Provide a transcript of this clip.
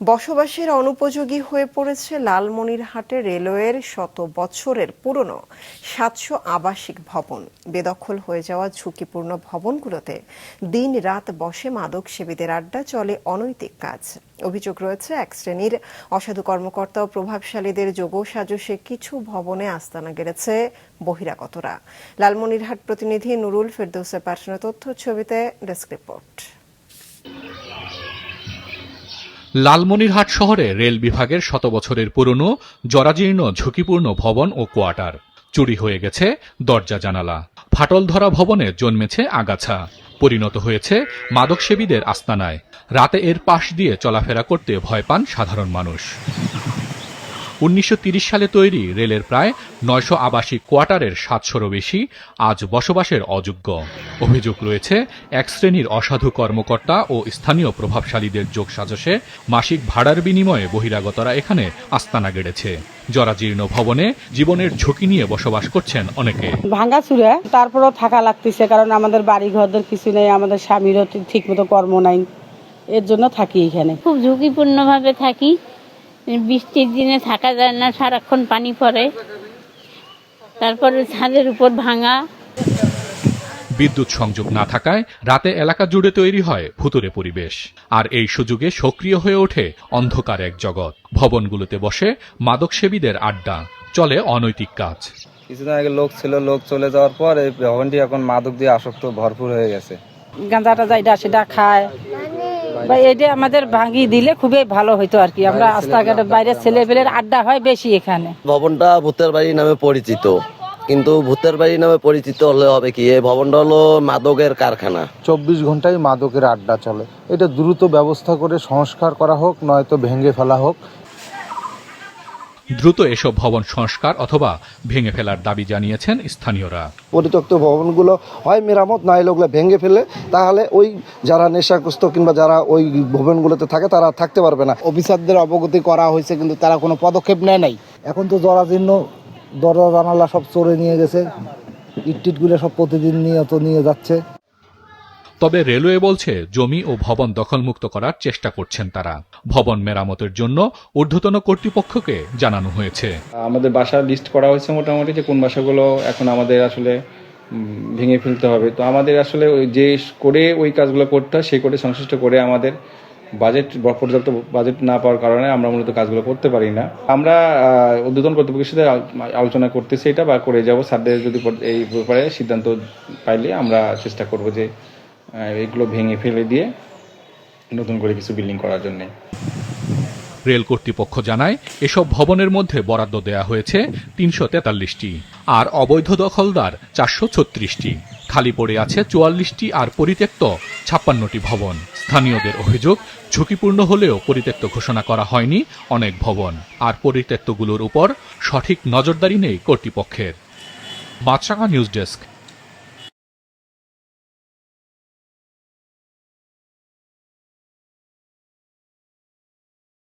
বসবাসের অনুপযোগী হয়ে পড়েছে লালমনিরহাটে রেলওয়ের 100 বছরের পুরনো 700 আবাসিক ভবন। বেদখল হয়ে যাওয়া ঝুঁকিপূর্ণ ভবনগুলোতে দিন-রাত বসে মাদক সেবীদের আড্ডা, চলে অনৈতিক কাজ। অভিযোগ রয়েছে এক শ্রেণীর অসাধু কর্মকর্তা ও প্রভাবশালীদের যোগসাজশে কিছু ভবনে আস্তানা গেড়েছে বহিরাগতরা। লালমনিরহাট প্রতিনিধি নুরুল ফেরদৌসের পাঠানো তথ্য ছবিতে ডেস্ক রিপোর্ট। লালমনিরহাট শহরে রেল বিভাগের 100 বছরের পুরনো জরাজীর্ণ ঝুঁকিপূর্ণ ভবন ও কোয়ার্টার। চুরি হয়ে গেছে দরজা জানালা, ফাটল ধরা ভবনে জন্মেছে আগাছা, পরিণত হয়েছে মাদকসেবীদের আস্তানায়। রাতে এর পাশ দিয়ে চলাফেরা করতে ভয় পান সাধারণ মানুষ। 1930 সালে তৈরি রেলের প্রায় 900 আবাসিক কোয়ার্টারের 700-রও বেশি আজ বসবাসের অযোগ্য। অভিযোগ রয়েছে এক শ্রেণীর অসাধু কর্মকর্তা ও স্থানীয় প্রভাবশালীদের যোগসাজশে মাসিক ভাড়ার বিনিময়ে বহিরাগতরা এখানে আস্তানা গেড়েছে। জরাজীর্ণ ভবনে জীবনের ঝুঁকি নিয়ে বসবাস করছেন অনেকে। ভাঙাচুরা, তারপরও থাকা লাগতেছে, কারণ আমাদের বাড়ি ঘরদের কিছু নেই, আমাদের স্বামীরও ঠিকমতো কর্ম নাই, এর জন্য থাকি এখানে। খুব ঝুঁকিপূর্ণভাবে থাকি, বৃষ্টির দিনে থাকা যায় না, সারাক্ষণ পানি পড়ে, তারপরে ছাদের উপর ভাঙা। বিদ্যুৎ সংযোগ না থাকায় রাতে এলাকা জুড়ে তৈরি হয় ভুতুড়ে পরিবেশ, আর এই সুযোগে সক্রিয় হয়ে ওঠে অন্ধকার এক জগৎ। ভবনগুলোতে বসে মাদকসেবীদের আড্ডা, চলে অনৈতিক কাজ। কিছুদিন আগে লোক ছিল, লোক চলে যাওয়ার পর এই ভবনটি এখন মাদক দিয়ে আসক্ত ভরপুর হয়ে গেছে। গাঁজাটা যাইটা সেটা খায়, বা এটা আমাদের ভাঙি দিলে খুবই ভালো হইতো আর কি। আমরা রাস্তাঘাটে বাইরে ছেলেপেলের আড্ডা হয় বেশি এখানে। ভবনটা ভূতের বাড়ি নামে পরিচিত, কিন্তু ভূতের বাড়ি নামে পরিচিত হলে হবে কি, এই ভবনটা হলো মাদকের কারখানা। 24 ঘন্টায় মাদকের আড্ডা চলে। এটা দ্রুত ব্যবস্থা করে সংস্কার করা হোক, নয়তো ভেঙে ফেলা হোক। দ্রুত এসব ভবন সংস্কার অথবা ভেঙে ফেলার দাবি জানিয়েছেন স্থানীয়রা। পরিত্যক্ত ভবনগুলো হয় মেরামত, না হলে ওগুলো ভেঙে ফেলে, তাহলে ওই যারা নেশাগ্রস্ত কিংবা যারা ওই ভবনগুলোতে থাকে তারা থাকতে পারবে না। অফিসারদের অবগতি করা হয়েছে, কিন্তু তারা কোনো পদক্ষেপ নেয় নাই। এখন তো জরাজীর্ণ, দরজা জানালা সব চোরে নিয়ে গেছে, ইটগুলো সব প্রতিদিন নিয়ে যাচ্ছে। তবে রেলওয়ে বলছে জমি ও ভবন দখলমুক্ত করার চেষ্টা করছেন তারা। ভবন মেরামতের জন্য ঊর্ধ্বতন কর্তৃপক্ষকে জানানো হয়েছে। আমাদের বাসা লিস্ট করা হয়েছে মোটামুটি, যে কোন বাসাগুলো এখন আমাদের আসলে ভেঙে ফেলতে হবে। তো আমাদের আসলে যে করে ওই কাজগুলো করতে হয়, সেই করে সংশ্লিষ্ট করে আমাদের পর্যাপ্ত বাজেট না পাওয়ার কারণে আমরা মূলত কাজগুলো করতে পারি না। আমরা ঊর্ধ্বতন কর্তৃপক্ষের সাথে আলোচনা করতেছি এটা, বা করে যাব। স্যারদের যদি এই ব্যাপারে সিদ্ধান্ত পাইলে আমরা চেষ্টা করব যে এগুলো ভেঙে ফেলে দিয়ে নতুন করে কিছু বিল্ডিং করার জন্য। রেল কর্তৃপক্ষ জানায় এসব ভবনের মধ্যে বরাদ্দ দেয়া হয়েছে 343টি, আর অবৈধ দখলদার 436টি। খালি পড়ে আছে 44টি, আর পরিত্যক্ত 56টি ভবন। স্থানীয়দের অভিযোগ, ঝুঁকিপূর্ণ হলেও পরিত্যক্ত ঘোষণা করা হয়নি অনেক ভবন, আর পরিত্যক্তগুলোর উপর সঠিক নজরদারি নেই কর্তৃপক্ষের। মাছরাঙা নিউজ ডেস্ক।